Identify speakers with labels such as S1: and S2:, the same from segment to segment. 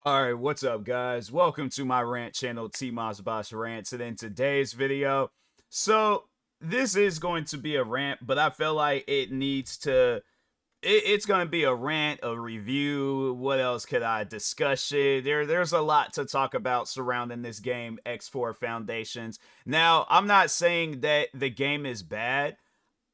S1: All right, what's up, guys? Welcome to my rant channel, TMossBoss Rants. And in today's video, this is going to be a rant, but I feel like it's going to be a rant, a review. What else could I discuss? There's a lot to talk about surrounding this game, X4 Foundations. Now, I'm not saying that the game is bad.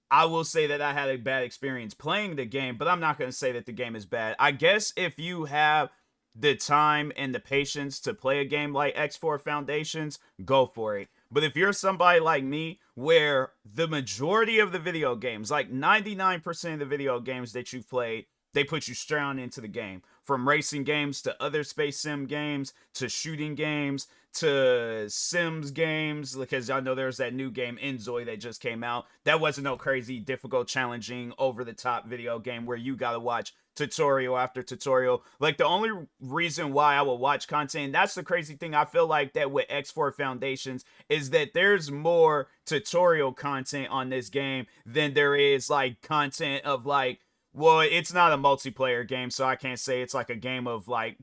S1: I will say that I had a bad experience playing the game, but I'm not going to say that the game is bad. I guess if you have the time and the patience to play a game like X4 Foundations, go for it. But if you're somebody like me, where the majority of the video games, like 99% of the video games that you've played, they put you straight on into the game. From racing games to other space sim games to shooting games to Sims games, because I know there's that new game Enzoy that just came out. That wasn't no crazy, difficult, challenging, over the top video game where you gotta watch tutorial after tutorial. Like, the only reason why I will watch content, and that's the crazy thing, I feel like that with X4 Foundations, is that there's more tutorial content on this game than there is like content of like, well, it's not a multiplayer game, so I can't say it's like a game of like,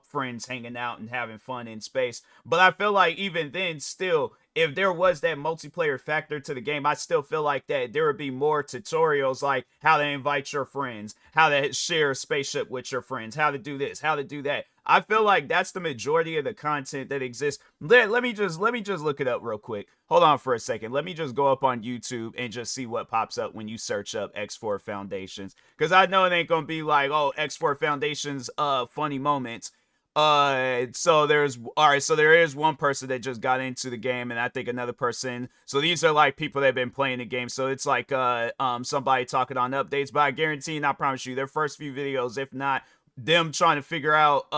S1: friends hanging out and having fun in space. But I feel like even then, still, if there was that multiplayer factor to the game, I still feel like that there would be more tutorials, like how to invite your friends, how to share a spaceship with your friends, how to do this, how to do that. I feel like that's the majority of the content that exists. Let me just look it up real quick. Hold on for a second. Let me just go up on YouTube and just see what pops up when you search up X4 Foundations, because I know it ain't gonna be like, oh, X4 Foundations funny moments. So there is one person that just got into the game, and I think another person. So these are like people that have been playing the game. So it's like somebody talking on updates, but I guarantee and I promise you, their first few videos, if not them trying to figure out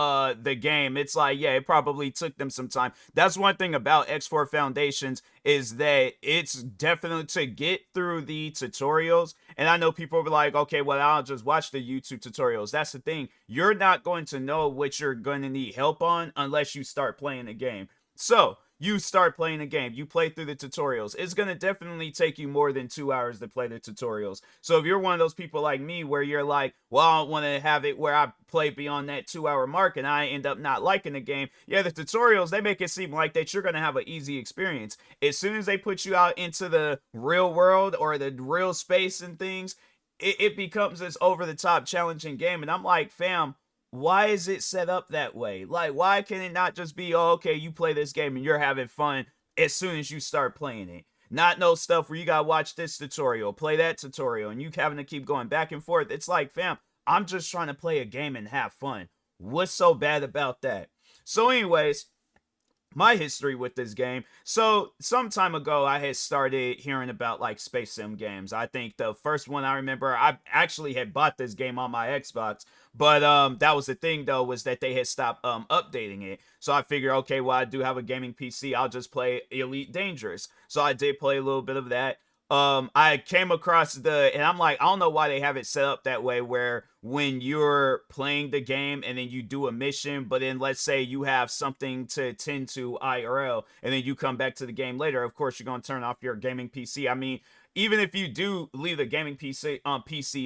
S1: the game, it's like, yeah, it probably took them some time. That's one thing about X4 Foundations, is that it's definitely to get through the tutorials. And I know people will be like, okay, well, I'll just watch the YouTube tutorials. That's the thing, you're not going to know what you're going to need help on unless you start playing the game. So you start playing the game, you play through the tutorials. It's going to definitely take you more than 2 hours to play the tutorials. So if you're one of those people like me, where you're like, well, I don't want to have it where I play beyond that 2 hour mark and I end up not liking the game, yeah, the tutorials, they make it seem like that you're going to have an easy experience. As soon as they put you out into the real world or the real space and things, it becomes this over the top challenging game. And I'm like, fam, why is it set up that way? Like, why can it not just be, oh, okay, you play this game and you're having fun as soon as you start playing it? Not no stuff where you gotta watch this tutorial, play that tutorial, and you having to keep going back and forth. It's like, fam, I'm just trying to play a game and have fun. What's so bad about that? So, anyways, my history with this game. So some time ago, I had started hearing about like space sim games. I think the first one I remember, I actually had bought this game on my Xbox, but that was the thing though, was that they had stopped updating it. So I figured, okay, well, I do have a gaming PC, I'll just play Elite Dangerous. So I did play a little bit of that. I came across and I'm like, I don't know why they have it set up that way, where when you're playing the game and then you do a mission, but then let's say you have something to attend to IRL and then you come back to the game later, of course you're going to turn off your gaming PC. I mean, even if you do leave the gaming PC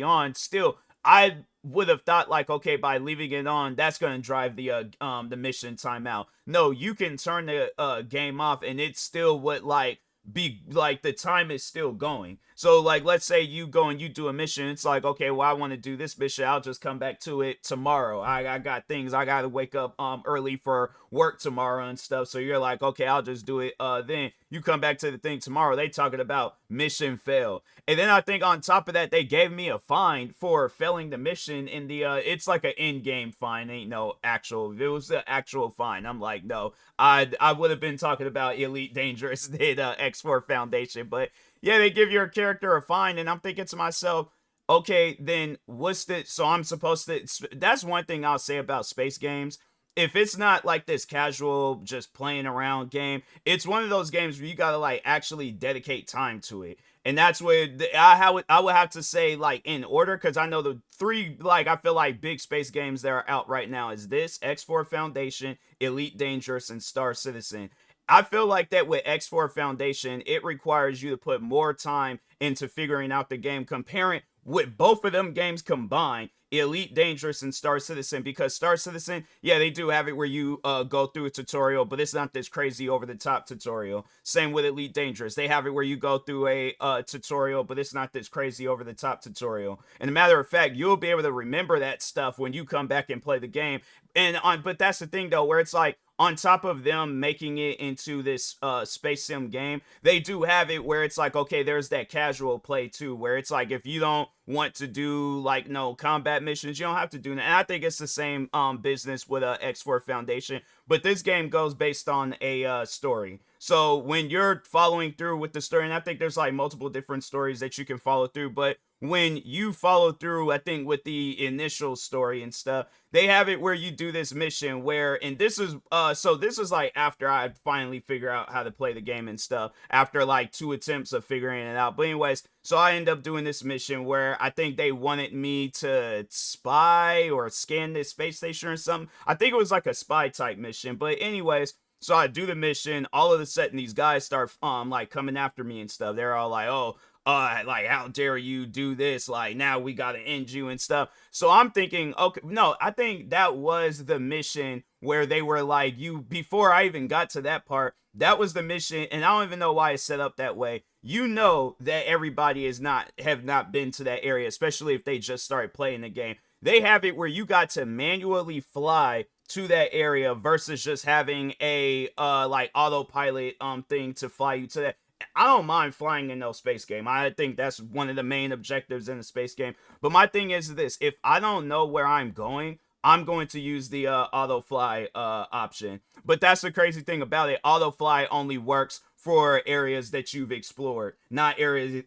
S1: on, still, I would have thought like, okay, by leaving it on, that's going to drive the mission timeout. No, you can turn the game off and it's still what, like, be like, the time is still going. So like, let's say you go and you do a mission, it's like, okay, well, I want to do this mission, I'll just come back to it tomorrow. I got things, I gotta wake up early for work tomorrow and stuff. So you're like, okay, I'll just do it. Then you come back to the thing tomorrow, they talking about mission failed. And then I think on top of that, they gave me a fine for failing the mission in the it's like an in-game fine, ain't no actual, if it was the actual fine, I'm like, no, I would have been talking about Elite Dangerous than X4 Foundation. But yeah, they give your character a fine, and I'm thinking to myself, okay, then what's the, so I'm supposed to, that's one thing I'll say about space games. If it's not like this casual just playing around game, it's one of those games where you gotta like actually dedicate time to it. And that's where I would have to say, like, in order, because I know the three, like, I feel like big space games that are out right now is this, X4 Foundation, Elite Dangerous, and Star Citizen. I feel like that with X4 Foundation, it requires you to put more time into figuring out the game. Comparing with both of them games combined, Elite Dangerous and Star Citizen, because Star Citizen, yeah, they do have it where you go through a tutorial, but it's not this crazy over the top tutorial. Same with Elite Dangerous. They have it where you go through a tutorial, but it's not this crazy over the top tutorial. And a matter of fact, you'll be able to remember that stuff when you come back and play the game. But that's the thing though, where it's like, on top of them making it into this space sim game, they do have it where it's like, okay, there's that casual play too, where it's like, if you don't want to do like no combat missions, you don't have to do that. And I think it's the same business with X4 Foundation, but this game goes based on a story. So when you're following through with the story, and I think there's like multiple different stories that you can follow through, but when you follow through, I think with the initial story and stuff, they have it where you do this mission where, and this is so this is like after I finally figure out how to play the game and stuff, after like 2 attempts of figuring it out. But anyways, so I end up doing this mission where I think they wanted me to spy or scan this space station or something. I think it was like a spy type mission. But anyways, so I do the mission. All of a sudden, these guys start like coming after me and stuff. They're all like, "Oh, like how dare you do this? Like now we gotta end you and stuff." So I'm thinking, okay, no, I think that was the mission where they were like, you, before I even got to that part, that was the mission, and I don't even know why it's set up that way. You know that everybody have not been to that area, especially if they just started playing the game. They have it where you got to manually fly to that area versus just having a like autopilot thing to fly you to that. I don't mind flying in no space game. I think that's one of the main objectives in a space game. But my thing is this: if I don't know where I'm going to use the auto fly option. But that's the crazy thing about it. Auto fly only works for areas that you've explored, not areas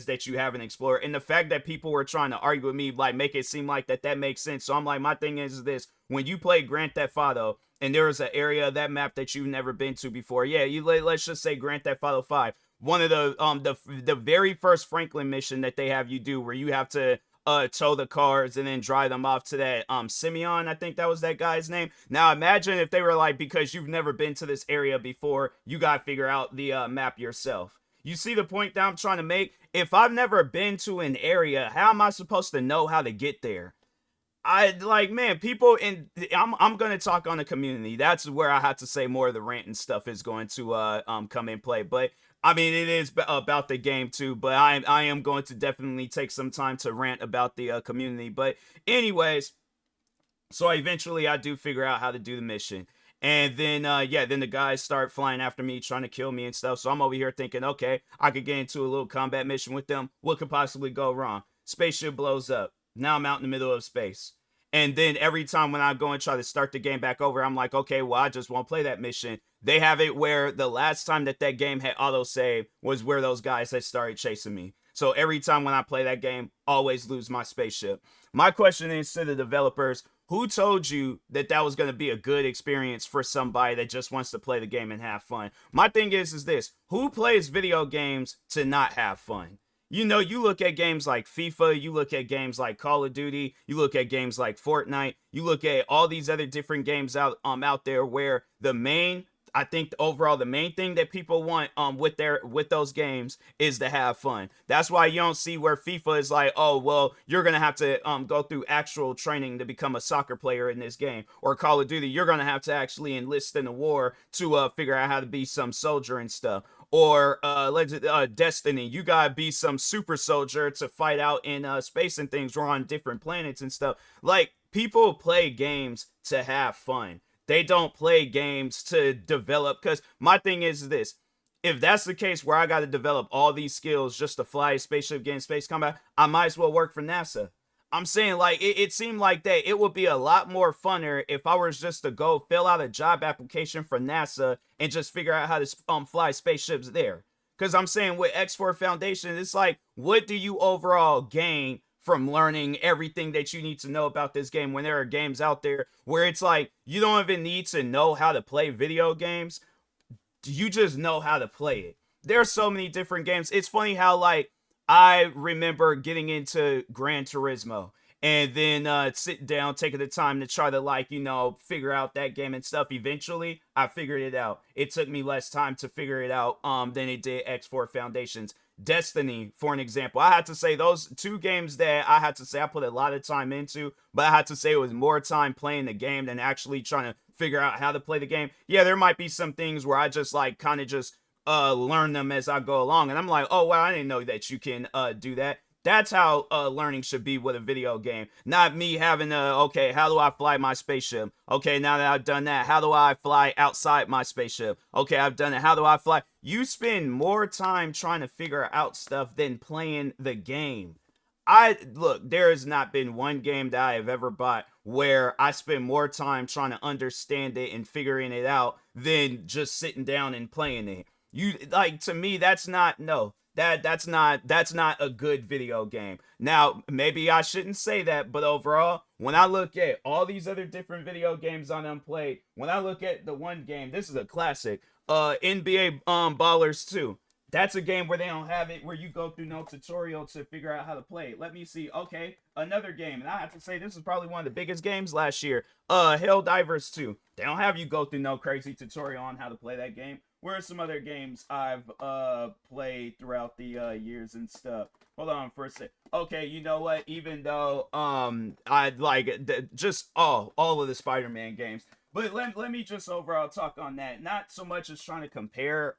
S1: that you haven't explored. And the fact that people were trying to argue with me, like, make it seem like that makes sense. So I'm like, my thing is this: when you play Grand Theft Auto and there is an area of that map that you've never been to before, yeah, let's just say Grand Theft Auto 5. One of the very first Franklin mission that they have you do, where you have to tow the cars and then drive them off to that Simeon, I think that was that guy's name. Now imagine if they were like, because you've never been to this area before, you gotta figure out the map yourself. You see the point that I'm trying to make? If I've never been to an area, how am I supposed to know how to get there? I like, man, people in I'm gonna talk on the community. That's where I have to say more of the rant and stuff is going to come in play. But I mean, it is about the game too. But I am going to definitely take some time to rant about the community. But anyways, so eventually I do figure out how to do the mission. And then, yeah, then the guys start flying after me, trying to kill me and stuff. So I'm over here thinking, okay, I could get into a little combat mission with them. What could possibly go wrong? Spaceship blows up. Now I'm out in the middle of space. And then every time when I go and try to start the game back over, I'm like, okay, well, I just won't play that mission. They have it where the last time that game had autosave was where those guys had started chasing me. So every time when I play that game, always lose my spaceship. My question is to the developers: who told you that was going to be a good experience for somebody that just wants to play the game and have fun? My thing is this: who plays video games to not have fun? You know, you look at games like FIFA, you look at games like Call of Duty, you look at games like Fortnite, you look at all these other different games out there where I think overall the main thing that people want with those games is to have fun. That's why you don't see where FIFA is like, oh, well, you're gonna have to go through actual training to become a soccer player in this game. Or Call of Duty, you're gonna have to actually enlist in a war to figure out how to be some soldier and stuff. Or Destiny, you gotta be some super soldier to fight out in space and things, or on different planets and stuff. Like, people play games to have fun. They don't play games to develop, because my thing is this: if that's the case where I got to develop all these skills just to fly a spaceship, get in space combat, I might as well work for NASA. I'm saying, like, it seemed like that it would be a lot more funner if I was just to go fill out a job application for NASA and just figure out how to fly spaceships there. Because I'm saying with X4 Foundation, it's like, what do you overall gain from learning everything that you need to know about this game when there are games out there where it's like, you don't even need to know how to play video games. You just know how to play it. There are so many different games. It's funny how, like, I remember getting into Gran Turismo and then sitting down, taking the time to try to, like, you know, figure out that game and stuff. Eventually, I figured it out. It took me less time to figure it out than it did X4 Foundations. Destiny, for an example. I had to say those two games that I had to say I put a lot of time into, but I had to say it was more time playing the game than actually trying to figure out how to play the game. Yeah, there might be some things where I just like kind of just learn them as I go along, and I'm like, oh wow, I didn't know that you can do that. That's how learning should be with a video game. Not me having okay, how do I fly my spaceship? Okay, now that I've done that, how do I fly outside my spaceship? Okay, I've done it. How do I fly? You spend more time trying to figure out stuff than playing the game. I look, there has not been one game that I have ever bought where I spend more time trying to understand it and figuring it out than just sitting down and playing it. You like, to me, that's not, no. That's not a good video game. Now, maybe I shouldn't say that, but overall, when I look at all these other different video games on Unplayed, when I look at the one game, this is a classic, NBA Ballers 2. That's a game where they don't have it, where you go through no tutorial to figure out how to play it. Let me see. Okay, another game, and I have to say this is probably one of the biggest games last year. Helldivers 2. They don't have you go through no crazy tutorial on how to play that game. Where are some other games I've played throughout the years and stuff? Hold on for a sec. Okay, you know what? Even though I like just all of the Spider-Man games. But let me just overall talk on that. Not so much as trying to compare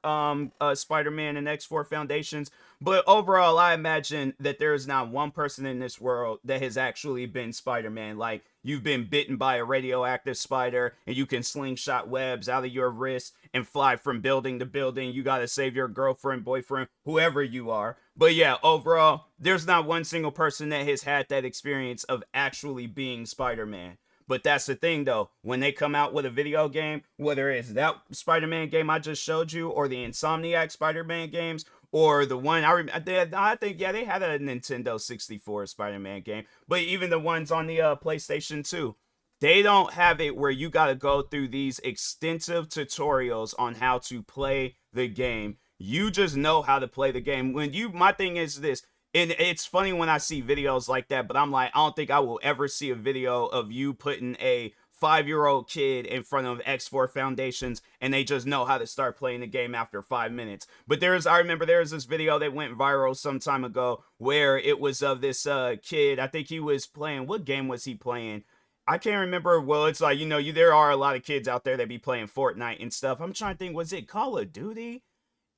S1: Spider-Man and X4 Foundations, but overall I imagine that there is not one person in this world that has actually been Spider-Man. Like, you've been bitten by a radioactive spider and you can slingshot webs out of your wrist and fly from building to building. You gotta save your girlfriend, boyfriend, whoever you are. But yeah, overall, there's not one single person that has had that experience of actually being Spider-Man. But that's the thing, though. When they come out with a video game, whether it's that Spider-Man game I just showed you, or the Insomniac Spider-Man games, or the one I think, yeah, they had a Nintendo 64 Spider-Man game, but even the ones on the PlayStation 2, they don't have it where you got to go through these extensive tutorials on how to play the game. You just know how to play the game. My thing is this. And it's funny when I see videos like that, but I'm like, I don't think I will ever see a video of you putting a 5-year-old kid in front of X4 Foundations and they just know how to start playing the game after 5 minutes. But I remember there was this video that went viral some time ago where it was of this kid. I think he was playing, what game was he playing? I can't remember. Well, it's like, there are a lot of kids out there that be playing Fortnite and stuff. I'm trying to think, was it Call of Duty?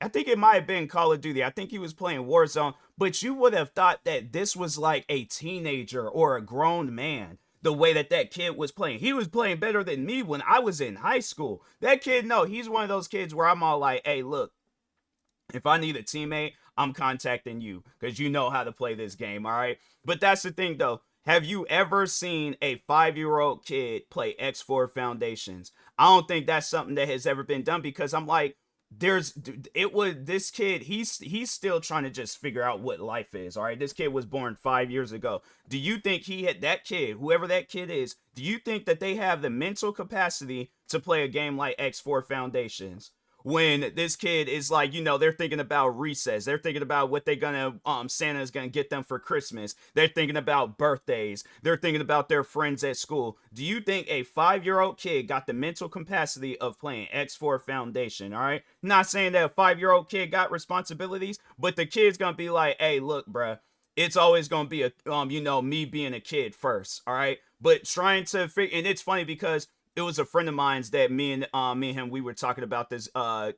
S1: I think it might have been Call of Duty. I think he was playing Warzone, but you would have thought that this was like a teenager or a grown man. The way that kid was playing. He was playing better than me when I was in high school. That kid, no, he's one of those kids where I'm all like, hey, look, if I need a teammate, I'm contacting you because you know how to play this game, all right? But that's the thing, though. Have you ever seen a 5-year-old kid play X4 Foundations? I don't think that's something that has ever been done because I'm like, this kid, he's still trying to just figure out what life is. All right, this kid was born 5 years ago. Do you think he had that kid, whoever that kid is, do you think that they have the mental capacity to play a game like X4 Foundations? When this kid is like, they're thinking about recess, they're thinking about what they're gonna Santa's gonna get them for Christmas, they're thinking about birthdays, they're thinking about their friends at school. Do you think a 5-year-old kid got the mental capacity of playing X4 Foundation? All right, not saying that a 5-year-old kid got responsibilities, but the kid's gonna be like, hey, look, bruh, it's always gonna be me being a kid first. All right, but trying to figure, and it's funny because it was a friend of mine's that me and him, we were talking about this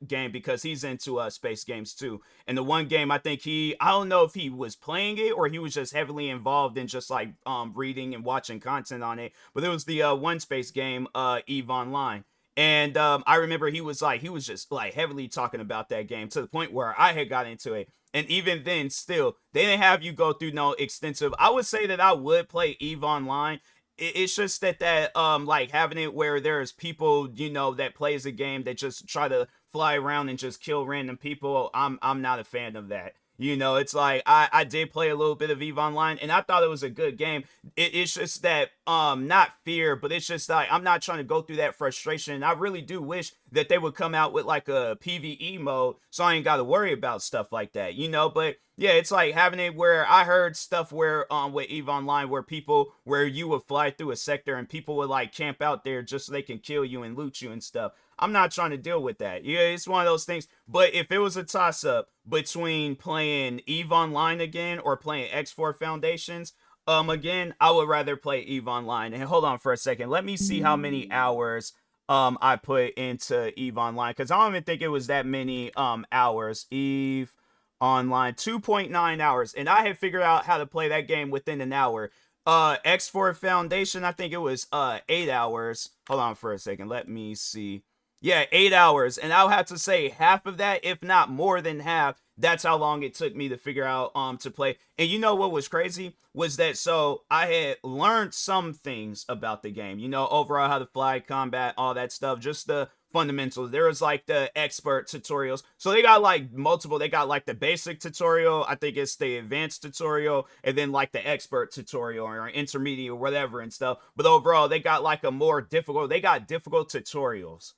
S1: game because he's into space games too. And the one game, I think I don't know if he was playing it or he was just heavily involved in just like reading and watching content on it. But it was the one space game, EVE Online. And I remember he was just like heavily talking about that game to the point where I had got into it. And even then, still, they didn't have you go through no extensive. I would say that I would play EVE Online. It's just that like having it where there's people that plays a game that just try to fly around and just kill random people. I'm not a fan of that. It's like I did play a little bit of EVE Online and I thought it was a good game. It's just that not fear, but it's just like I'm not trying to go through that frustration. And I really do wish that they would come out with like a PvE mode so I ain't got to worry about stuff like that. But Yeah, it's like having it where I heard stuff where with EVE Online where you would fly through a sector and people would like camp out there just so they can kill you and loot you and stuff. I'm not trying to deal with that. Yeah, it's one of those things. But if it was a toss up between playing EVE Online again or playing X4 Foundations, again, I would rather play EVE Online. And hold on for a second. Let me see how many hours I put into EVE Online, because I don't even think it was that many hours. EVE Online, 2.9 hours, and I had figured out how to play that game within an hour. X4 Foundation, I think it was 8 hours. Hold on for a second, let me see. Yeah, 8 hours, and I'll have to say half of that, if not more than half, that's how long it took me to figure out to play. And you know what was crazy was that, so I had learned some things about the game, you know, overall how to fly, combat, all that stuff, just the fundamentals. There was like the expert tutorials, so they got like multiple. They got like the basic tutorial, I think it's the advanced tutorial, and then like the expert tutorial or intermediate or whatever and stuff. But overall they got like a more difficult, they got difficult tutorials.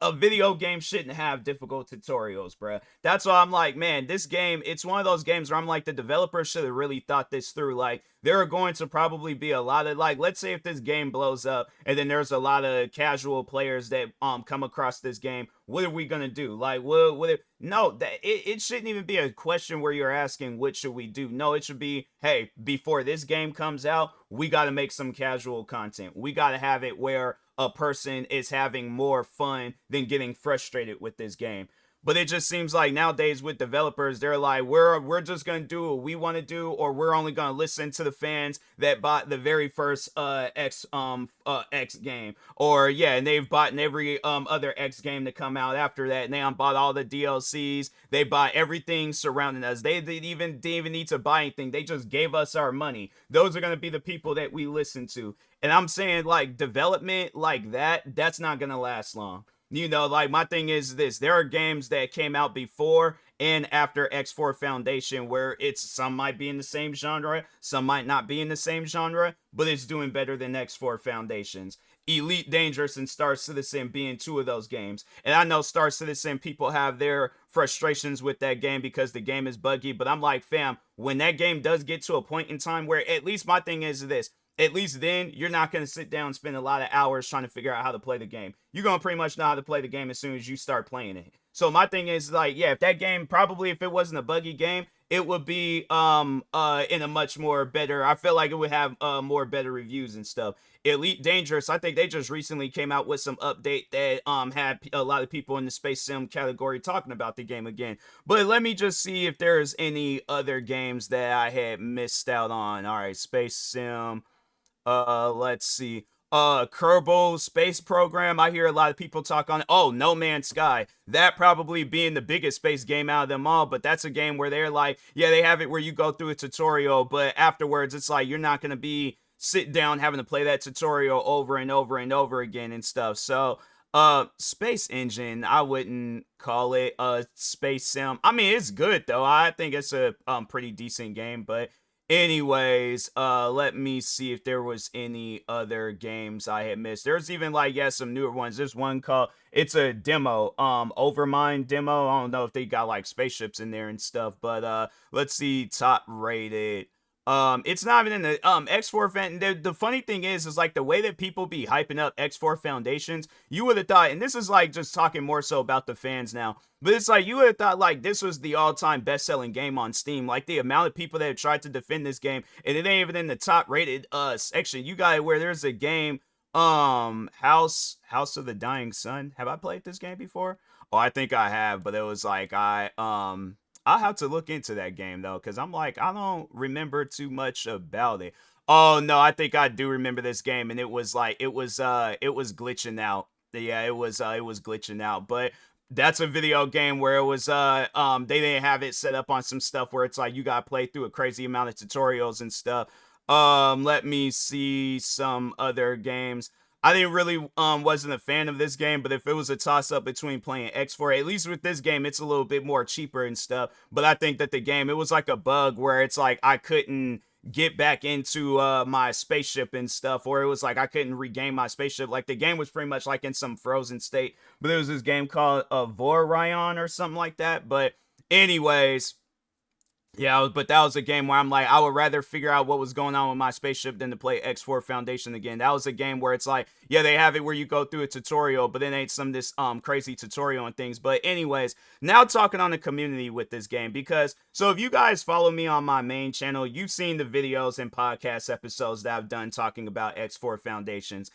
S1: A video game shouldn't have difficult tutorials, bruh. That's why I'm like, man, this game, it's one of those games where I'm like, the developers should have really thought this through. Like, there are going to probably be a lot of, like, let's say if this game blows up and then there's a lot of casual players that come across this game, what are we gonna do? Like, what if, no, that it shouldn't even be a question where you're asking what should we do. No, it should be, hey, before this game comes out, we got to make some casual content. We got to have it where a person is having more fun than getting frustrated with this game. But it just seems like nowadays with developers, they're like, we're just gonna do what we want to do, or we're only gonna listen to the fans that bought the very first X game, or yeah, and they've bought every other X game to come out after that, and they bought all the DLCs, they bought everything surrounding us. They didn't even need to buy anything. They just gave us our money. Those are gonna be the people that we listen to. And I'm saying, like, development like that, that's not gonna last long. You know, like, my thing is this: there are games that came out before and after X4 Foundation where it's, some might be in the same genre, some might not be in the same genre, but it's doing better than X4 Foundations. Elite Dangerous and Star Citizen being two of those games. And I know Star Citizen, people have their frustrations with that game because the game is buggy, but I'm like, fam, when that game does get to a point in time where, at least my thing is this, at least then you're not going to sit down and spend a lot of hours trying to figure out how to play the game. You're going to pretty much know how to play the game as soon as you start playing it. So my thing is, like, yeah, if that game, probably if it wasn't a buggy game, it would be in a much more better, I feel like it would have more better reviews and stuff. Elite Dangerous, I think they just recently came out with some update that had a lot of people in the space sim category talking about the game again. But let me just see if there's any other games that I had missed out on. All right, space sim. Let's see. Kerbal Space Program. I hear a lot of people talk on it. Oh, No Man's Sky. That probably being the biggest space game out of them all, but that's a game where they're like, yeah, they have it where you go through a tutorial, but afterwards it's like you're not gonna be sitting down having to play that tutorial over and over and over again and stuff. So Space Engine, I wouldn't call it a space sim. I mean, it's good though. I think it's a pretty decent game, but anyways, let me see if there was any other games I had missed. There's even, like, yeah, some newer ones. There's one called, it's a demo, Overmind demo. I don't know if they got like spaceships in there and stuff, but let's see, top rated. It's not even in the X4 fan. The funny thing is like the way that people be hyping up X4 Foundations, you would have thought, and this is like just talking more so about the fans now, but it's like you would have thought like this was the all-time best-selling game on Steam. Like the amount of people that have tried to defend this game, and it ain't even in the top rated section. You got it where there's a game, House of the Dying Sun. Have I played this game before? Oh, I think I have, but it was like I'll have to look into that game though, because I'm like, I don't remember too much about it. Oh no, I think I do remember this game, and it was like it was glitching out. Yeah, it was glitching out. But that's a video game where it was they didn't have it set up on some stuff where it's like you gotta play through a crazy amount of tutorials and stuff. Let me see some other games. I didn't really wasn't a fan of this game, but if it was a toss up between playing X4, at least with this game, it's a little bit more cheaper and stuff. But I think that the game, it was like a bug where it's like I couldn't get back into my spaceship and stuff, or it was like I couldn't regain my spaceship. Like the game was pretty much like in some frozen state. But there was this game called Vorryon or something like that. But anyways, Yeah, but that was a game where I'm like, I would rather figure out what was going on with my spaceship than to play X4 Foundation again. That was a game where it's like, yeah, they have it where you go through a tutorial, but then ain't some of this crazy tutorial and things. But anyways, now talking on the community with this game, because so if you guys follow me on my main channel, you've seen the videos and podcast episodes that I've done talking about X4 Foundations.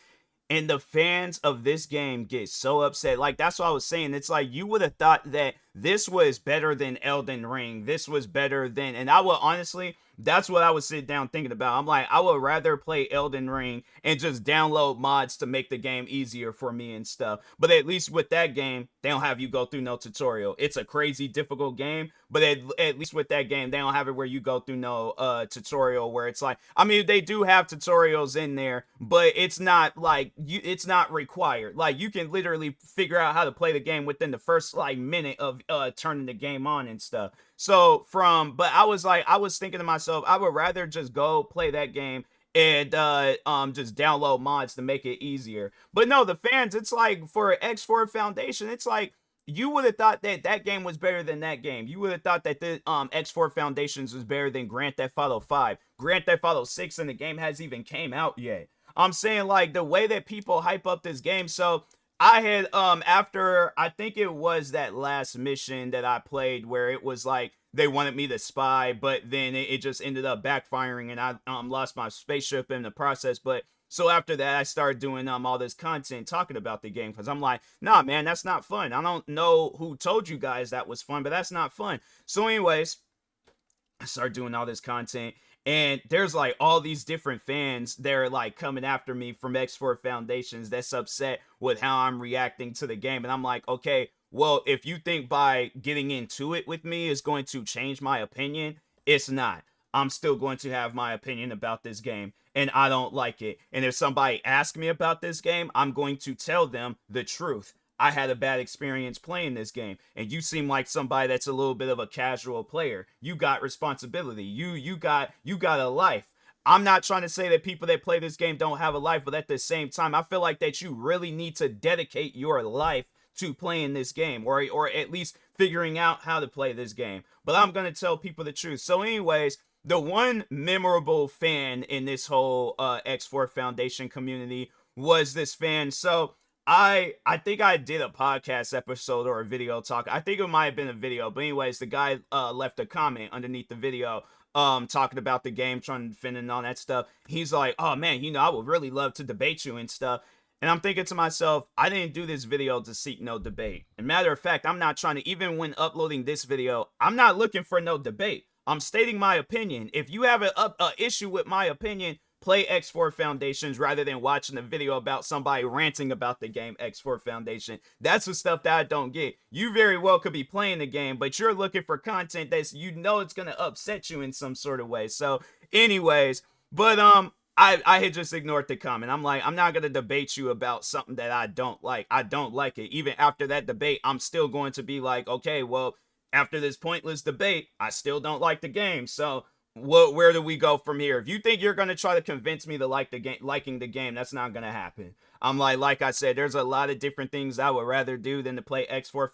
S1: And the fans of this game get so upset. Like, that's what I was saying. It's like you would have thought that this was better than Elden Ring. This was better than, and I would honestly, that's what I would sit down thinking about. I'm like, I would rather play Elden Ring and just download mods to make the game easier for me and stuff. But at least with that game, they don't have you go through no tutorial. It's a crazy difficult game, but at least with that game, they don't have it where you go through no tutorial where it's like, I mean, they do have tutorials in there, but it's not like it's not required. Like, you can literally figure out how to play the game within the first like minute of turning the game on and stuff. So but I was like, I was thinking to myself, I would rather just go play that game and just download mods to make it easier. But no, the fans, it's like for X4 Foundation, it's like you would have thought that that game was better than that game. You would have thought that the X4 Foundations was better than Grand Theft Auto 5. Grand Theft Auto 6 and the game hasn't even came out yet. I'm saying, like, the way that people hype up this game. So I had after, I think it was that last mission that I played where it was like they wanted me to spy, but then it just ended up backfiring and I lost my spaceship in the process. But so after that, I started doing all this content talking about the game because I'm like, nah, man, that's not fun. I don't know who told you guys that was fun, but that's not fun. So anyways, I started doing all this content, and there's like all these different fans that are like coming after me from X4 Foundations that's upset with how I'm reacting to the game. And I'm like, okay, well, if you think by getting into it with me is going to change my opinion, it's not. I'm still going to have my opinion about this game, and I don't like it. And if somebody asks me about this game, I'm going to tell them the truth. I had a bad experience playing this game, and you seem like somebody that's a little bit of a casual player. You got responsibility. You got a life. I'm not trying to say that people that play this game don't have a life, but at the same time, I feel like that you really need to dedicate your life to playing this game, or at least figuring out how to play this game. But I'm gonna tell people the truth. So anyways, the one memorable fan in this whole X4 Foundation community was this fan. So I think I did a podcast episode or a video talk. I think it might have been a video, but anyways, the guy left a comment underneath the video talking about the game, trying to defend and all that stuff. He's like, oh man, I would really love to debate you and stuff. And I'm thinking to myself, I didn't do this video to seek no debate. And matter of fact, I'm not trying to, even when uploading this video, I'm not looking for no debate. I'm stating my opinion. If you have a issue with my opinion, play X4 Foundations rather than watching a video about somebody ranting about the game X4 Foundation. That's the stuff that I don't get. You very well could be playing the game, but you're looking for content that's, it's going to upset you in some sort of way. So anyways, but I had just ignored the comment. I'm like, I'm not going to debate you about something that I don't like. I don't like it. Even after that debate, I'm still going to be like, okay, well, after this pointless debate, I still don't like the game. So where do we go from here? If you think you're going to try to convince me to like the game, liking the game, that's not going to happen. I'm like I said, there's a lot of different things I would rather do than to play X4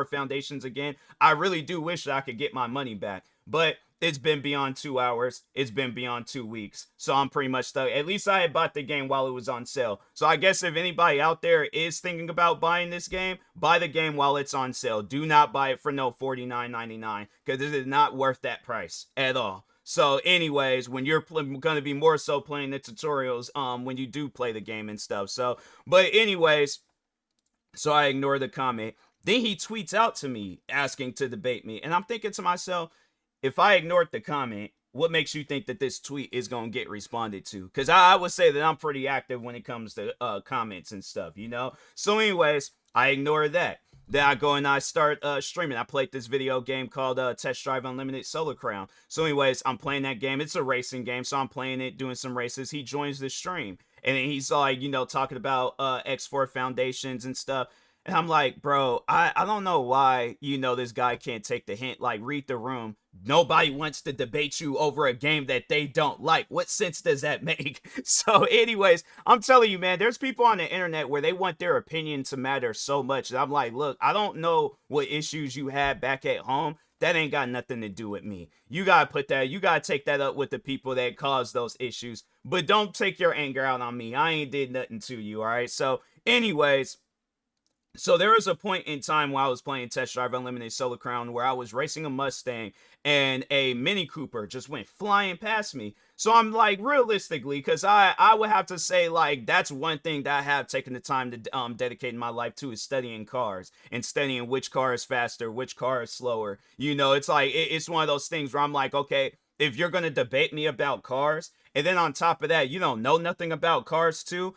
S1: Foundations again. I really do wish that I could get my money back, but it's been beyond 2 hours. It's been beyond 2 weeks. So I'm pretty much stuck. At least I had bought the game while it was on sale. So I guess if anybody out there is thinking about buying this game, buy the game while it's on sale. Do not buy it for no $49.99 because it is not worth that price at all. So anyways, when you're going to be more so playing the tutorials when you do play the game and stuff. So, but anyways, so I ignore the comment. Then he tweets out to me asking to debate me. And I'm thinking to myself, if I ignored the comment, what makes you think that this tweet is going to get responded to? Because I would say that I'm pretty active when it comes to comments and stuff, So anyways, I ignore that. Then I go and I start streaming. I played this video game called Test Drive Unlimited Solar Crown. So anyways, I'm playing that game. It's a racing game, so I'm playing it, doing some races. He joins the stream. And then he's like, talking about X4 Foundations and stuff. And I'm like, bro, I don't know why, this guy can't take the hint. Like, read the room. Nobody wants to debate you over a game that they don't like. What sense does that make? So anyways, I'm telling you, man, there's people on the internet where they want their opinion to matter so much. And I'm like, look, I don't know what issues you had back at home. that ain't got nothing to do with me. You gotta take that up with the people that caused those issues, but don't take your anger out on me. I ain't did nothing to you, all right? So anyways, so there was a point in time while I was playing Test Drive Unlimited Solo Crown where I was racing a Mustang and a Mini Cooper just went flying past me. So I'm like, realistically, because I would have to say, like, that's one thing that I have taken the time to dedicate in my life to, is studying cars and studying which car is faster, which car is slower. You know, it's like it's one of those things where I'm like, okay, if you're gonna debate me about cars, and then on top of that, you don't know nothing about cars too,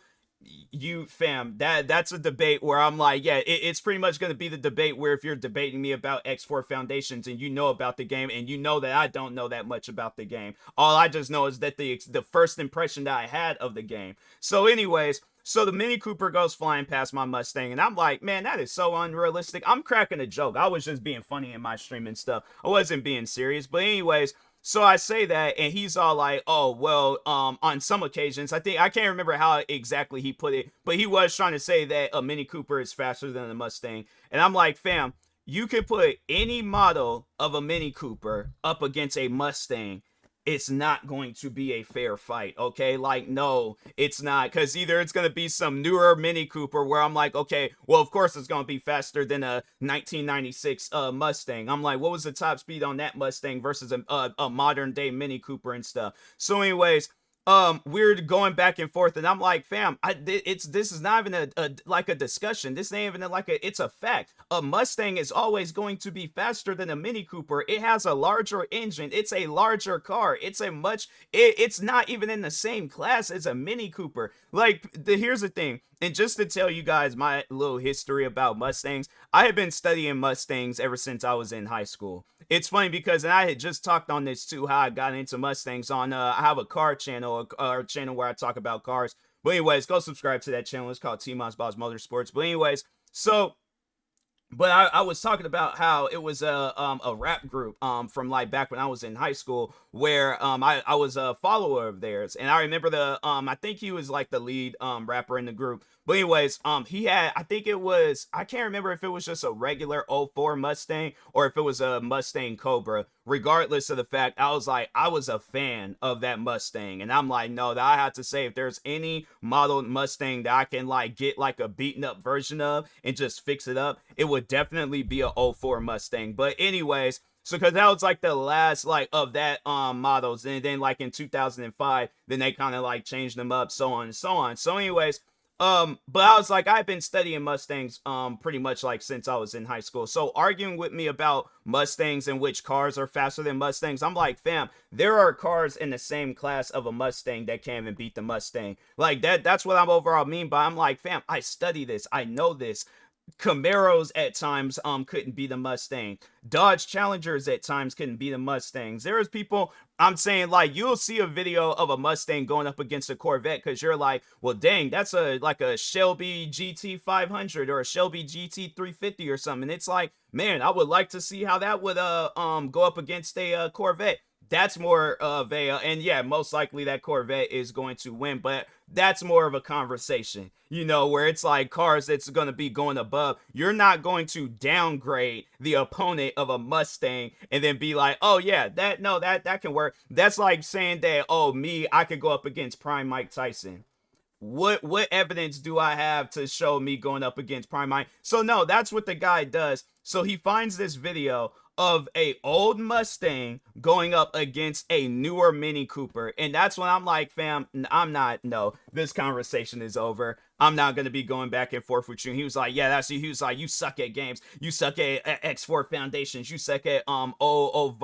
S1: you fam, that's a debate where I'm like, yeah, it's pretty much going to be the debate where if you're debating me about X4 Foundations and you know about the game and you know that I don't know that much about the game, all I just know is that the first impression that I had of the game. So anyways, so the Mini Cooper goes flying past my Mustang, and I'm like, man, that is so unrealistic. I'm cracking a joke. I was just being funny in my stream and stuff. I wasn't being serious. But anyways, so I say that, and he's all like, "Oh, well, on some occasions, I can't remember how exactly he put it, but he was trying to say that a Mini Cooper is faster than a Mustang." And I'm like, "Fam, you could put any model of a Mini Cooper up against a Mustang. It's not going to be a fair fight, okay? Like, no, it's not, because either it's going to be some newer Mini Cooper where I'm like, okay, well, of course it's going to be faster than a 1996 Mustang. I'm like, what was the top speed on that Mustang versus a modern day Mini Cooper and stuff? So anyways, we're going back and forth, and I'm like, fam, this is not even like a discussion. This ain't even like it's a fact. A Mustang is always going to be faster than a Mini Cooper. It has a larger engine. It's a larger car. It's not even in the same class as a Mini Cooper. Like, here's the thing. And just to tell you guys my little history about Mustangs, I have been studying Mustangs ever since I was in high school. It's funny because, and I had just talked on this too, how I got into Mustangs on, I have a car channel, a channel where I talk about cars. But anyways, go subscribe to that channel. It's called TMossBoss Motorsports. But anyways, so, but I was talking about how it was a rap group from like back when I was in high school where I was a follower of theirs, and I remember the I think he was like the lead rapper in the group. But anyways, he had, I think it was, I can't remember if it was just a regular '04 Mustang or if it was a Mustang Cobra. Regardless of the fact, I was a fan of that Mustang, and I'm like, no, that I have to say, if there's any model Mustang that I can like get like a beaten up version of and just fix it up, it would definitely be a '04 Mustang. But anyways, so because that was like the last like of that models, and then like in 2005, then they kind of like changed them up, so on and so on. So anyways, but I was like, I've been studying Mustangs pretty much like since I was in high school. So arguing with me about Mustangs and which cars are faster than Mustangs, I'm like, fam, there are cars in the same class of a Mustang that can't even beat the Mustang. Like that's what I'm overall mean by, I'm like, fam, I study this, I know this. Camaros at times couldn't beat a Mustang. Dodge Challengers at times couldn't beat the Mustangs. There is people, I'm saying, like, you'll see a video of a Mustang going up against a Corvette because you're like, well, dang, that's like a Shelby GT 500 or a Shelby GT 350 or something. It's like, man, I would like to see how that would go up against a Corvette. That's more of a, and yeah, most likely that Corvette is going to win, but that's more of a conversation, you know, where it's like cars that's going to be going above. You're not going to downgrade the opponent of a Mustang and then be like, oh yeah, that can work. That's like saying that, oh, I could go up against Prime Mike Tyson. What evidence do I have to show me going up against Prime Mike? So no, that's what the guy does. So he finds this video of a old Mustang going up against a newer Mini Cooper, and that's when I'm like, fam, no, this conversation is over. I'm not gonna be going back and forth with you. And he was like, yeah, that's you. He was like, you suck at games, you suck at X4 Foundations, you suck at Ovirion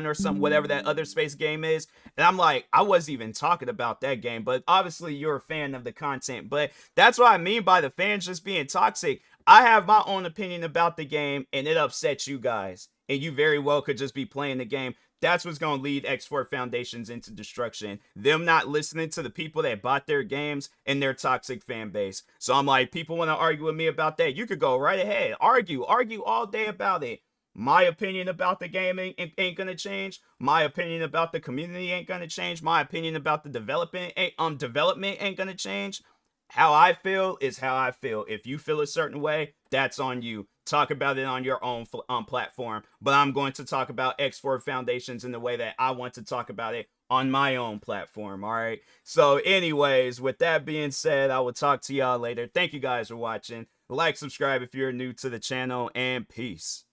S1: or something, whatever that other space game is. And I'm like, I wasn't even talking about that game, but obviously you're a fan of the content. But that's what I mean by the fans just being toxic. I have my own opinion about the game, and it upsets you guys, and you very well could just be playing the game. That's what's going to lead X4 Foundations into destruction. Them not listening to the people that bought their games and their toxic fan base. So I'm like, people want to argue with me about that. You could go right ahead. Argue all day about it. My opinion about the game ain't going to change. My opinion about the community ain't going to change. My opinion about the development ain't going to change. How I feel is how I feel. If you feel a certain way, that's on you. talk about it on your own platform, but I'm going to talk about X4 Foundations in the way that I want to talk about it on my own platform. All right. So, anyways, with that being said, I will talk to y'all later. Thank you guys for watching. Like, subscribe if you're new to the channel, and peace.